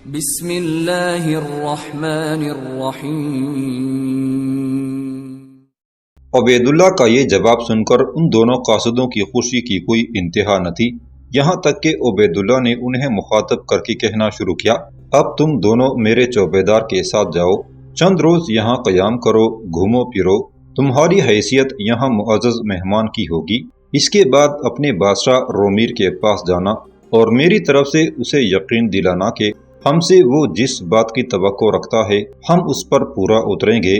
بسم اللہ الرحمن الرحیم۔ عبید اللہ کا یہ جواب سن کر ان دونوں قاصدوں کی خوشی کی کوئی انتہا نہ تھی، یہاں تک کہ عبید اللہ نے انہیں مخاطب کر کے کہنا شروع کیا، اب تم دونوں میرے چوبیدار کے ساتھ جاؤ، چند روز یہاں قیام کرو، گھومو پھرو، تمہاری حیثیت یہاں معزز مہمان کی ہوگی۔ اس کے بعد اپنے بادشاہ رومیر کے پاس جانا اور میری طرف سے اسے یقین دلانا کہ ہم سے وہ جس بات کی توقع رکھتا ہے ہم اس پر پورا اتریں گے۔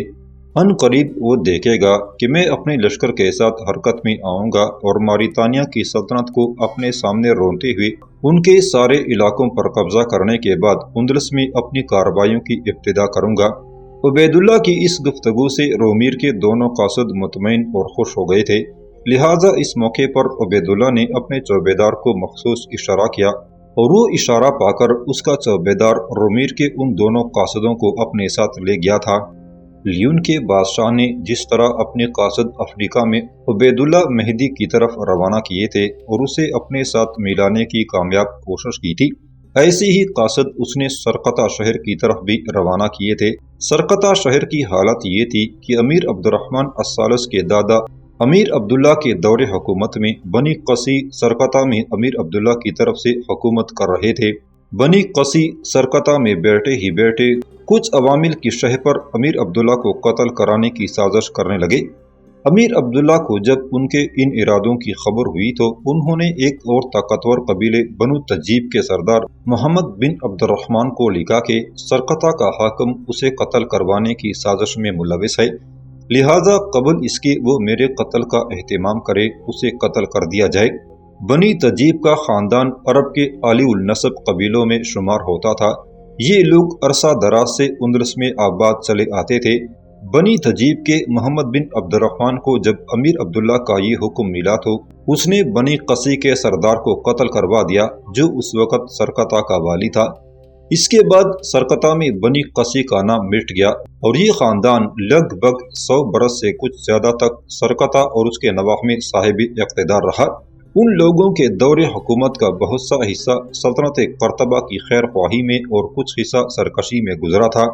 ان قریب وہ دیکھے گا کہ میں اپنے لشکر کے ساتھ حرکت میں آؤں گا اور موریتانیہ کی سلطنت کو اپنے سامنے رونتے ہوئے ان کے سارے علاقوں پر قبضہ کرنے کے بعد اندلس میں اپنی کارروائیوں کی ابتدا کروں گا۔ عبید اللہ کی اس گفتگو سے رومیر کے دونوں قاصد مطمئن اور خوش ہو گئے تھے، لہٰذا اس موقع پر عبید اللہ نے اپنے چوبیدار کو مخصوص اشارہ کیا اور وہ اشارہ پا کر اس کا چوبیدار رومیر کے ان دونوں قاصدوں کو اپنے ساتھ لے گیا تھا۔ لیون کے بادشاہ نے جس طرح اپنے قاصد افریقہ میں عبید اللہ مہدی کی طرف روانہ کیے تھے اور اسے اپنے ساتھ ملانے کی کامیاب کوشش کی تھی، ایسے ہی قاصد اس نے سرقطہ شہر کی طرف بھی روانہ کیے تھے۔ سرقطہ شہر کی حالت یہ تھی کہ امیر عبد الرحمن الثالث کے دادا امیر عبداللہ کے دور حکومت میں بنی قصی سرقطہ میں امیر عبداللہ کی طرف سے حکومت کر رہے تھے۔ بنی قصی سرقطہ میں بیٹھے ہی بیٹھے کچھ عوامل کی شہ پر امیر عبداللہ کو قتل کرانے کی سازش کرنے لگے۔ امیر عبداللہ کو جب ان کے ان ارادوں کی خبر ہوئی تو انہوں نے ایک اور طاقتور قبیلے بنو تجیب کے سردار محمد بن عبد الرحمن کو لکھا کہ سرقطہ کا حاکم اسے قتل کروانے کی سازش میں ملوث ہے، لہٰذا قبل اس کے وہ میرے قتل کا اہتمام کرے، اسے قتل کر دیا جائے۔ بنی تجیب کا خاندان عرب کے عالی النسب قبیلوں میں شمار ہوتا تھا۔ یہ لوگ عرصہ دراز سے اندلس میں آباد چلے آتے تھے۔ بنی تجیب کے محمد بن عبد الرحمن کو جب امیر عبداللہ کا یہ حکم ملا تو اس نے بنی قصی کے سردار کو قتل کروا دیا جو اس وقت سرقطہ کا والی تھا۔ اس کے بعد سرقطہ میں بنی قصی کا نام مٹ گیا اور یہ خاندان لگ بھگ 100 برس سے کچھ زیادہ تک سرقطہ اور اس کے نواح میں صاحب اقتدار رہا۔ ان لوگوں کے دور حکومت کا بہت سا حصہ سلطنت قرطبہ کی خیر خواہی میں اور کچھ حصہ سرکشی میں گزرا تھا۔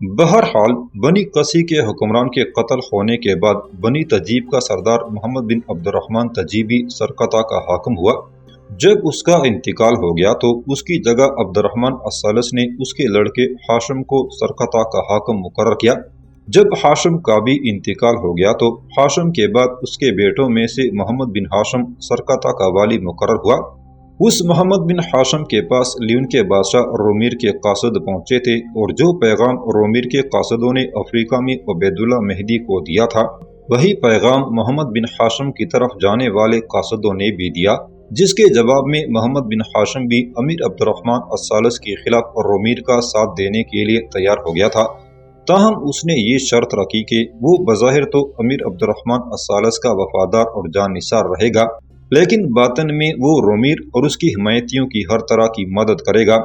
بہرحال بنی قصی کے حکمران کے قتل ہونے کے بعد بنی تجیب کا سردار محمد بن عبد الرحمن تجیبی سرقطہ کا حاکم ہوا۔ جب اس کا انتقال ہو گیا تو اس کی جگہ عبد الرحمن الثالث نے اس کے لڑکے ہاشم کو سرقطہ کا حاکم مقرر کیا۔ جب ہاشم کا بھی انتقال ہو گیا تو ہاشم کے بعد اس کے بیٹوں میں سے محمد بن ہاشم سرقطہ کا والی مقرر ہوا۔ اس محمد بن ہاشم کے پاس لیون کے بادشاہ رومیر کے قاصد پہنچے تھے اور جو پیغام رومیر کے قاصدوں نے افریقہ میں عبید اللہ مہدی کو دیا تھا وہی پیغام محمد بن ہاشم کی طرف جانے والے قاصدوں نے بھی دیا، جس کے جواب میں محمد بن ہاشم بھی امیر عبد الرحمن الثالث کے خلاف رومیر کا ساتھ دینے کے لیے تیار ہو گیا تھا، تاہم اس نے یہ شرط رکھی کہ وہ بظاہر تو امیر عبد الرحمن الثالث کا وفادار اور جان نثار رہے گا، لیکن باطن میں وہ رومیر اور اس کی حمایتیوں کی ہر طرح کی مدد کرے گا۔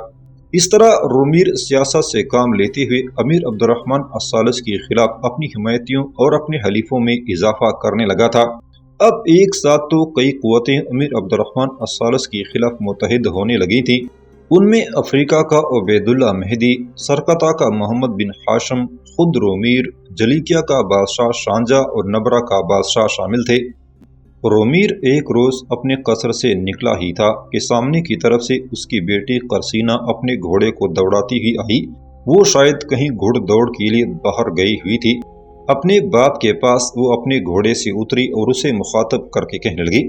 اس طرح رومیر سیاست سے کام لیتے ہوئے امیر عبد الرحمن الثالث کے خلاف اپنی حمایتیوں اور اپنے حلیفوں میں اضافہ کرنے لگا تھا۔ اب ایک ساتھ تو کئی قوتیں امیر عبد الرحمن الثالث کے خلاف متحد ہونے لگی تھیں، ان میں افریقہ کا عبید اللہ مہدی، سرقطہ کا محمد بن ہاشم، خود رومیر، جلیکیا کا بادشاہ شانجہ اور نبرہ کا بادشاہ شامل تھے۔ رومیر ایک روز اپنے قصر سے نکلا ہی تھا کہ سامنے کی طرف سے اس کی بیٹی قرسینہ اپنے گھوڑے کو دوڑاتی ہوئی آئی۔ وہ شاید کہیں گھڑ دوڑ کے لیے باہر گئی ہوئی تھی۔ اپنے باپ کے پاس وہ اپنے گھوڑے سے اتری اور اسے مخاطب کر کے کہنے لگی،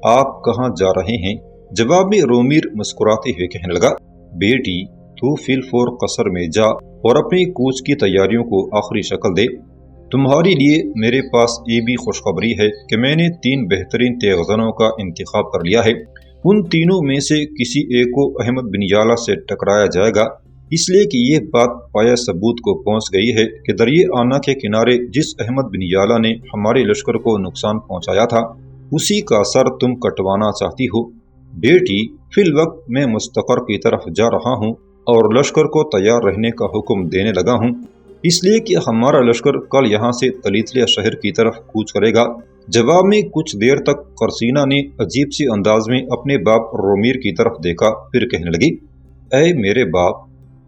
آپ کہاں جا رہے ہیں؟ جواب میں رومیر مسکراتے ہوئے کہنے لگا، بیٹی تو فی الفور قصر میں جا اور اپنی کوچ کی تیاریوں کو آخری شکل دے۔ تمہاری لیے میرے پاس یہ بھی خوشخبری ہے کہ میں نے 3 بہترین تیغزنوں کا انتخاب کر لیا ہے۔ ان تینوں میں سے کسی ایک کو احمد بن یالا سے ٹکرایا جائے گا، اس لیے کہ یہ بات پایہ ثبوت کو پہنچ گئی ہے کہ دریائے آنا کے کنارے جس احمد بن یالا نے ہمارے لشکر کو نقصان پہنچایا تھا اسی کا سر تم کٹوانا چاہتی ہو۔ بیٹی فی الوقت میں مستقر کی طرف جا رہا ہوں اور لشکر کو تیار رہنے کا حکم دینے لگا ہوں، اس لیے کہ ہمارا لشکر کل یہاں سے تلیتلیہ شہر کی طرف کوچ کرے گا۔ جواب میں کچھ دیر تک قرسینہ نے عجیب سی انداز میں اپنے باپ رومیر کی طرف دیکھا، پھر کہنے لگی، اے میرے باپ،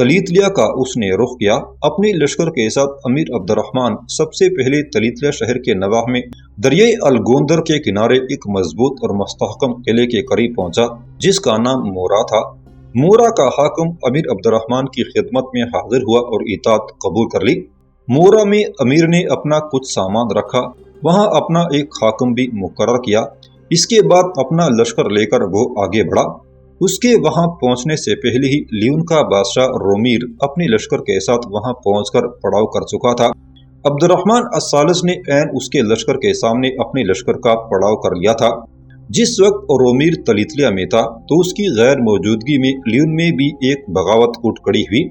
تلیتلیہ کا اس نے رخ کیا۔ اپنے لشکر کے ساتھ امیر عبد الرحمن سب سے پہلے تلیتلیہ شہر کے نواح میں دریائے الگوندر کے کنارے ایک مضبوط اور مستحکم قلعے کے قریب پہنچا جس کا نام مورا تھا۔ مورا کا حاکم امیر عبد الرحمن کی خدمت میں حاضر ہوا اور اطاعت قبول کر لی۔ مورا میں امیر نے اپنا کچھ سامان رکھا، وہاں اپنا ایک حاکم بھی مقرر کیا۔ اس کے بعد اپنا لشکر لے کر وہ آگے بڑھا۔ اس کے وہاں پہنچنے سے پہلے ہی لیون کا بادشاہ رومیر اپنے لشکر کے ساتھ وہاں پہنچ کر پڑاؤ کر چکا تھا۔ عبد الرحمن الثالث نے عین اس کے لشکر کے سامنے اپنے لشکر کا پڑاؤ کر لیا تھا۔ جس وقت رومیر تلیتلیہ میں تھا تو اس کی غیر موجودگی میں لیون میں بھی ایک بغاوت اٹھ کھڑی ہوئی۔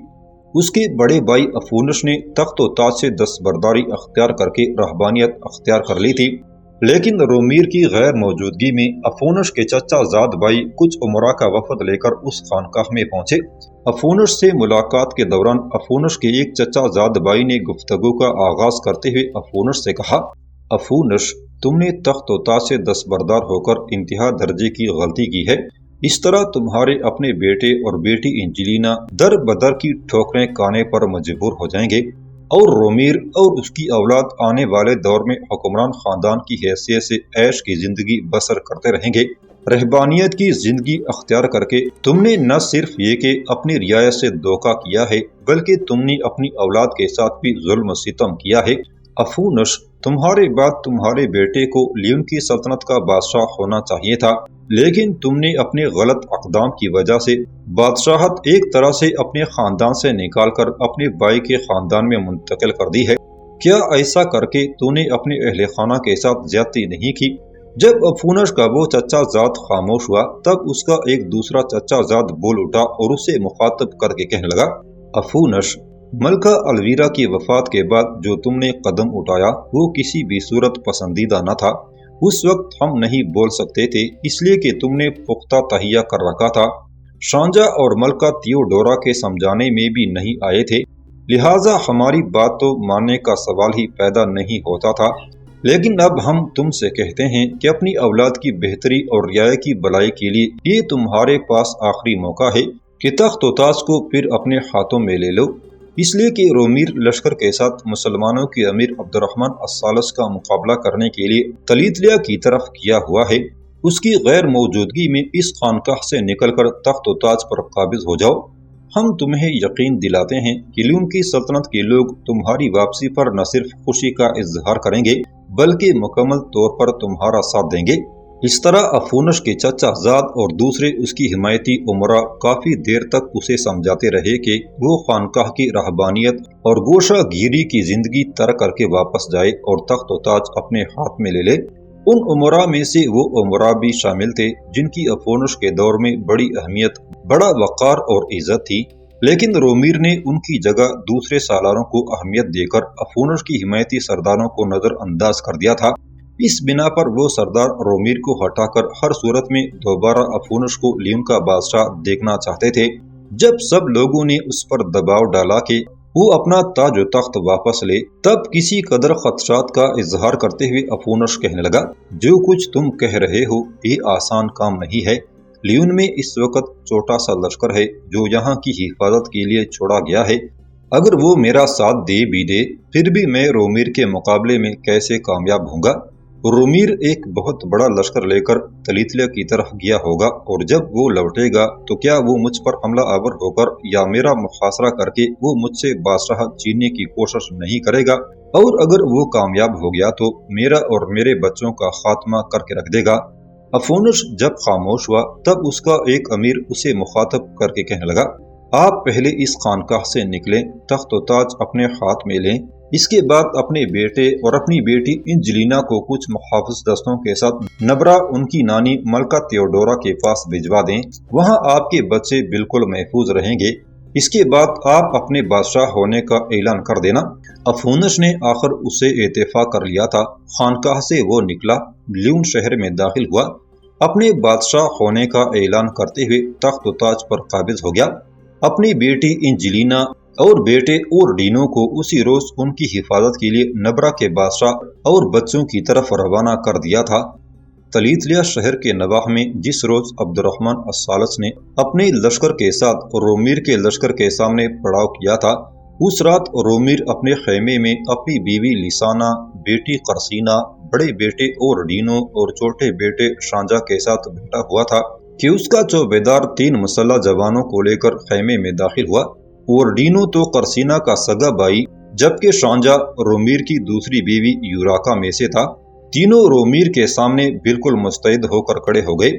اس کے بڑے بھائی افونش نے تخت و تاج سے دستبرداری اختیار کر کے رہبانیت اختیار کر لی تھی، لیکن رومیر کی غیر موجودگی میں افونش کے چچا زاد بھائی کچھ امراء کا وفد لے کر اس خانقاہ میں پہنچے۔ افونش سے ملاقات کے دوران افونش کے ایک چچا زاد بھائی نے گفتگو کا آغاز کرتے ہوئے افونش سے کہا، افونش، تم نے تخت و تاج سے دستبردار ہو کر انتہا درجے کی غلطی کی ہے۔ اس طرح تمہارے اپنے بیٹے اور بیٹی انجلینا در بدر کی ٹھوکریں کھانے پر مجبور ہو جائیں گے، اور رومیر اور اس کی اولاد آنے والے دور میں حکمران خاندان کی حیثیت سے عیش کی زندگی بسر کرتے رہیں گے۔ رہبانیت کی زندگی اختیار کر کے تم نے نہ صرف یہ کہ اپنی رعایا سے دھوکہ کیا ہے بلکہ تم نے اپنی اولاد کے ساتھ بھی ظلم و ستم کیا ہے۔ افونش، تمہارے بعد تمہارے بیٹے کو لیون کی سلطنت کا بادشاہ ہونا چاہیے تھا، لیکن تم نے اپنے غلط اقدام کی وجہ سے بادشاہت ایک طرح سے اپنے خاندان سے نکال کر اپنے بھائی کے خاندان میں منتقل کر دی ہے۔ کیا ایسا کر کے تو نے اپنے اہل خانہ کے ساتھ زیادتی نہیں کی؟ جب افونش کا وہ چچا زاد خاموش ہوا تب اس کا ایک دوسرا چچا زاد بول اٹھا اور اسے مخاطب کر کے کہنے لگا، افونش، ملکہ الویرا کی وفات کے بعد جو تم نے قدم اٹھایا وہ کسی بھی صورت پسندیدہ نہ تھا۔ اس وقت ہم نہیں بول سکتے تھے اس لیے کہ تم نے پختہ تہیہ کر رکھا تھا۔ شانجا اور ملکہ تھیوڈورا کے سمجھانے میں بھی نہیں آئے تھے، لہٰذا ہماری بات تو ماننے کا سوال ہی پیدا نہیں ہوتا تھا۔ لیکن اب ہم تم سے کہتے ہیں کہ اپنی اولاد کی بہتری اور رعایا کی بھلائی کے لیے یہ تمہارے پاس آخری موقع ہے کہ تخت و تاج کو پھر اپنے ہاتھوں میں لے لو، اس لیے کہ رومیر لشکر کے ساتھ مسلمانوں کے امیر عبد الرحمن الثالث کا مقابلہ کرنے کے لیے تلیتلیہ کی طرف کیا ہوا ہے۔ اس کی غیر موجودگی میں اس خانقاہ سے نکل کر تخت و تاج پر قابض ہو جاؤ۔ ہم تمہیں یقین دلاتے ہیں کہ لیون کی سلطنت کے لوگ تمہاری واپسی پر نہ صرف خوشی کا اظہار کریں گے بلکہ مکمل طور پر تمہارا ساتھ دیں گے۔ اس طرح افونش کے چچا زاد اور دوسرے اس کی حمایتی امراء کافی دیر تک اسے سمجھاتے رہے کہ وہ خانقاہ کی رہبانیت اور گوشہ گیری کی زندگی ترک کر کے واپس جائے اور تخت و تاج اپنے ہاتھ میں لے لے۔ ان امراء میں سے وہ امراء بھی شامل تھے جن کی افونش کے دور میں بڑی اہمیت، بڑا وقار اور عزت تھی، لیکن رومیر نے ان کی جگہ دوسرے سالاروں کو اہمیت دے کر افونش کی حمایتی سرداروں کو نظر انداز کر دیا تھا۔ اس بنا پر وہ سردار رومیر کو ہٹا کر ہر صورت میں دوبارہ افونش کو لیون کا بادشاہ دیکھنا چاہتے تھے۔ جب سب لوگوں نے اس پر دباؤ ڈالا کہ وہ اپنا تاج و تخت واپس لے، تب کسی قدر خدشات کا اظہار کرتے ہوئے افونش کہنے لگا، جو کچھ تم کہہ رہے ہو یہ آسان کام نہیں ہے۔ لیون میں اس وقت چھوٹا سا لشکر ہے جو یہاں کی حفاظت کے لیے چھوڑا گیا ہے۔ اگر وہ میرا ساتھ دے بھی دے پھر بھی میں رومیر کے مقابلے میں کیسے کامیاب ہوں گا؟ رومیر ایک بہت بڑا لشکر لے کر تلیتلیہ کی طرف گیا ہوگا اور جب وہ لوٹے گا تو کیا وہ مجھ پر حملہ آور ہو کر یا میرا محاصرہ کر کے وہ مجھ سے بادشاہت چھیننے کی کوشش نہیں کرے گا؟ اور اگر وہ کامیاب ہو گیا تو میرا اور میرے بچوں کا خاتمہ کر کے رکھ دے گا۔ افونش جب خاموش ہوا تب اس کا ایک امیر اسے مخاطب کر کے کہنے لگا، آپ پہلے اس خانقاہ سے نکلیں، تخت و تاج اپنے ہاتھ میں لیں، اس کے بعد اپنے بیٹے اور اپنی بیٹی انجلینا کو کچھ محافظ دستوں کے ساتھ نبرا ان کی نانی ملکہ تھیوڈورا کے پاس بھجوا دیں، وہاں آپ کے بچے بالکل محفوظ رہیں گے۔ اس کے بعد آپ اپنے بادشاہ ہونے کا اعلان کر دینا۔ افونش نے آخر اسے اتفاق کر لیا تھا۔ خانقاہ سے وہ نکلا، لیون شہر میں داخل ہوا، اپنے بادشاہ ہونے کا اعلان کرتے ہوئے تخت و تاج پر قابض ہو گیا۔ اپنی بیٹی انجلینا اور بیٹے اوردینو کو اسی روز ان کی حفاظت کے لیے نبرا کے بادشاہ اور بچوں کی طرف روانہ کر دیا تھا۔ تلیتلیہ شہر کے نواح میں جس روز عبد الرحمن الثالث نے اپنے لشکر کے ساتھ رومیر کے لشکر کے سامنے پڑاؤ کیا تھا، اس رات رومیر اپنے خیمے میں اپنی بیوی لیسانہ، بیٹی قرسینہ، بڑے بیٹے اوردینو اور چھوٹے بیٹے شانجہ کے ساتھ بیٹھا ہوا تھا کہ اس کا چوبیدار 3 مسلح جوانوں کو لے کر خیمے میں داخل ہوا۔ اوردینو تو قرسینہ کا سگا بھائی جبکہ شانجہ رومیر کی دوسری بیوی یوراکا میں سے تھا۔ تینوں رومیر کے سامنے بالکل مستعد ہو کر کھڑے ہو گئے۔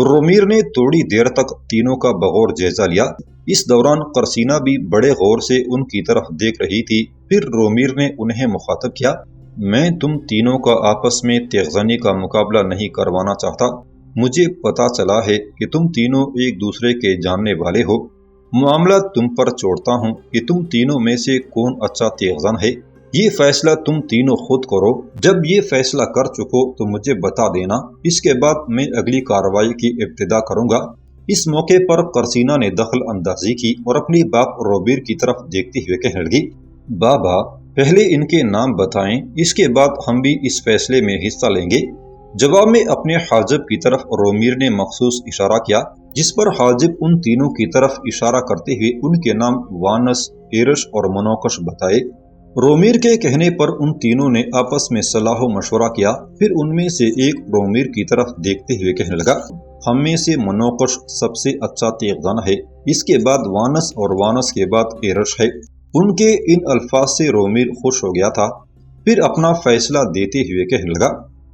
رومیر نے تھوڑی دیر تک تینوں کا بغور جائزہ لیا۔ اس دوران قرسینہ بھی بڑے غور سے ان کی طرف دیکھ رہی تھی۔ پھر رومیر نے انہیں مخاطب کیا، میں تم تینوں کا آپس میں تیغزنی کا مقابلہ نہیں کروانا چاہتا۔ مجھے پتا چلا ہے کہ تم تینوں ایک دوسرے کے جاننے والے ہو۔ معاملہ تم پر چھوڑتا ہوں کہ تم تینوں میں سے کون اچھا تیغزن ہے۔ یہ فیصلہ تم تینوں خود کرو۔ جب یہ فیصلہ کر چکو تو مجھے بتا دینا، اس کے بعد میں اگلی کارروائی کی ابتدا کروں گا۔ اس موقع پر قرسینہ نے دخل اندازی کی اور اپنی باپ رومیر کی طرف دیکھتے ہوئے کہنے لگی، بابا پہلے ان کے نام بتائیں، اس کے بعد ہم بھی اس فیصلے میں حصہ لیں گے۔ جواب میں اپنے حاجب کی طرف رومیر نے مخصوص اشارہ کیا، جس پر حاجب ان تینوں کی طرف اشارہ کرتے ہوئے ان کے نام وانس، ایرش اور منوکش بتائے۔ رومیر کے کہنے پر ان تینوں نے آپس میں صلاح و مشورہ کیا۔ پھر ان میں سے ایک رومیر کی طرف دیکھتے ہوئے کہنے لگا، ہم میں سے منوکش سب سے اچھا تیغزن ہے، اس کے بعد وانس اور وانس کے بعد ایرش ہے۔ ان کے ان الفاظ سے رومیر خوش ہو گیا تھا۔ پھر اپنا فیصلہ دیتے ہوئے کہنے لگا،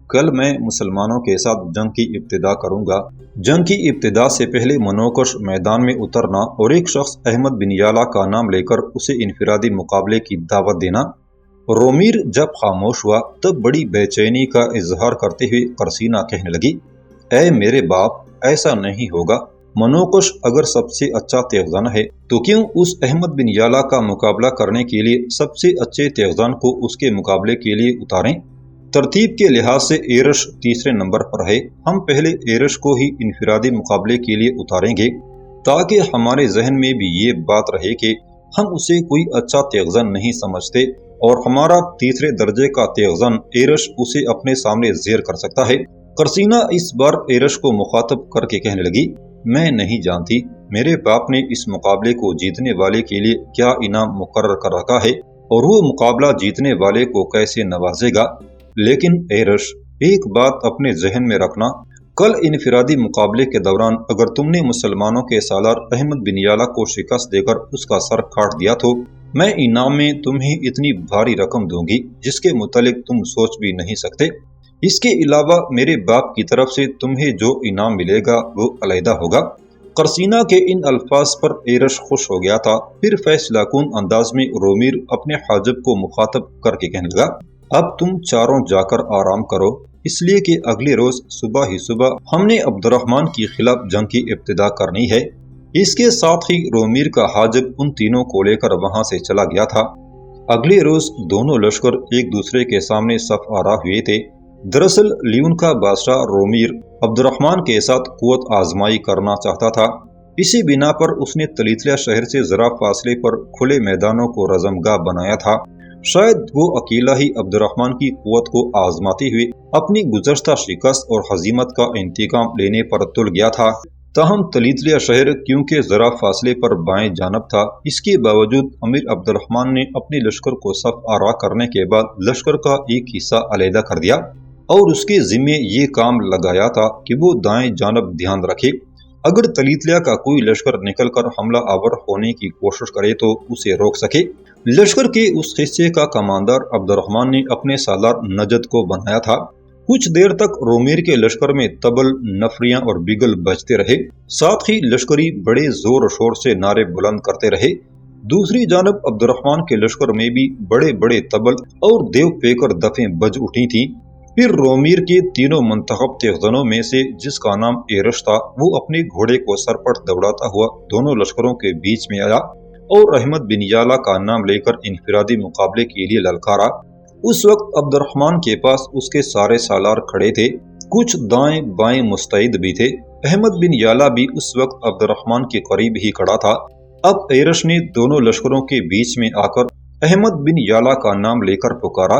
کل میں مسلمانوں کے ساتھ جنگ کی ابتدا کروں گا۔ جنگ کی ابتدا سے پہلے منوکش میدان میں اترنا اور ایک شخص احمد بن یالا کا نام لے کر اسے انفرادی مقابلے کی دعوت دینا۔ رومیر جب خاموش ہوا تب بڑی بے چینی کا اظہار کرتے ہوئے قرسینہ کہنے لگی، اے میرے باپ، ایسا نہیں ہوگا۔ منوکش اگر سب سے اچھا تیغزن ہے تو کیوں اس احمد بن یالا کا مقابلہ کرنے کے لیے سب سے اچھے تیغزن کو اس کے مقابلے کے لیے اتاریں؟ ترتیب کے لحاظ سے ایرش تیسرے نمبر پر ہے۔ ہم پہلے ایرش کو ہی انفرادی مقابلے کے لیے اتاریں گے تاکہ ہمارے ذہن میں بھی یہ بات رہے کہ ہم اسے کوئی اچھا تیغزن نہیں سمجھتے اور ہمارا تیسرے درجے کا تیغزن ایرش اسے اپنے سامنے زیر کر سکتا ہے۔ قرسینہ اس بار ایرش کو مخاطب کر کے کہنے لگی، میں نہیں جانتی میرے باپ نے اس مقابلے کو جیتنے والے کے لیے کیا انعام مقرر کر رکھا ہے اور وہ مقابلہ جیتنے والے کو کیسے نوازے گا، لیکن ایرش ایک بات اپنے ذہن میں رکھنا، کل انفرادی مقابلے کے دوران اگر تم نے مسلمانوں کے سالار احمد بن یالا کو شکست دے کر اس کا سر کاٹ دیا تو میں انعام میں تمہیں اتنی بھاری رقم دوں گی جس کے متعلق تم سوچ بھی نہیں سکتے۔ اس کے علاوہ میرے باپ کی طرف سے تمہیں جو انعام ملے گا وہ علیحدہ ہوگا۔ قرسینہ کے ان الفاظ پر ایرش خوش ہو گیا تھا۔ پھر فیصلہ کن انداز میں رومیر اپنے حاجب کو مخاطب کر کے کہنے لگا، اب تم چاروں جا کر آرام کرو، اس لیے کہ اگلے روز صبح ہی صبح ہم نے عبد الرحمن کے خلاف جنگ کی ابتدا کرنی ہے۔ اس کے ساتھ ہی رومیر کا حاجب ان تینوں کو لے کر وہاں سے چلا گیا تھا۔ اگلے روز دونوں لشکر ایک دوسرے کے سامنے صف آرا ہوئے تھے۔ دراصل لیون کا بادشاہ رومیر عبد الرحمن کے ساتھ قوت آزمائی کرنا چاہتا تھا۔ اسی بنا پر اس نے تلیتلیہ شہر سے ذرا فاصلے پر کھلے میدانوں کو رزمگاہ بنایا تھا۔ شاید وہ اکیلا ہی عبد الرحمن کی قوت کو آزماتے ہوئے اپنی گزشتہ شکست اور ہزیمت کا انتقام لینے پر تل گیا تھا۔ تاہم تلیتلیہ شہر کیونکہ ذرا فاصلے پر بائیں جانب تھا، اس کے باوجود امیر عبد الرحمن نے اپنے لشکر کو صف آرا کرنے کے بعد لشکر کا ایک حصہ علیحدہ کر دیا اور اس کے ذمے یہ کام لگایا تھا کہ وہ دائیں جانب دھیان رکھے۔ اگر تلیتلیہ کا کوئی لشکر نکل کر حملہ آور ہونے کی کوشش کرے تو اسے روک سکے۔ لشکر کے اس حصے کا کماندار عبد الرحمن نے اپنے سالار نجد کو بنایا تھا۔ کچھ دیر تک رومیر کے لشکر میں طبل، نفریاں اور بیگل بجتے رہے، ساتھ ہی لشکری بڑے زور و شور سے نعرے بلند کرتے رہے۔ دوسری جانب عبد الرحمن کے لشکر میں بھی بڑے بڑے طبل اور دیو پیکر دفیں بج اٹھی تھیں۔ پھر رومیر کے تینوں منتخب تیغزنوں میں سے جس کا نام ایرش تھا، وہ اپنے گھوڑے کو سرپٹ دوڑاتا ہوا دونوں لشکروں کے بیچ میں آیا اور احمد بن یالا کا نام لے کر انفرادی مقابلے کے لیے للکارا۔ اس وقت عبد الرحمن کے پاس اس کے سارے سالار کھڑے تھے، کچھ دائیں بائیں مستعد بھی تھے۔ احمد بن یالا بھی اس وقت عبد الرحمن کے قریب ہی کھڑا تھا۔ اب ایرش نے دونوں لشکروں کے بیچ میں آ کر احمد بن یالا کا نام لے کر پکارا،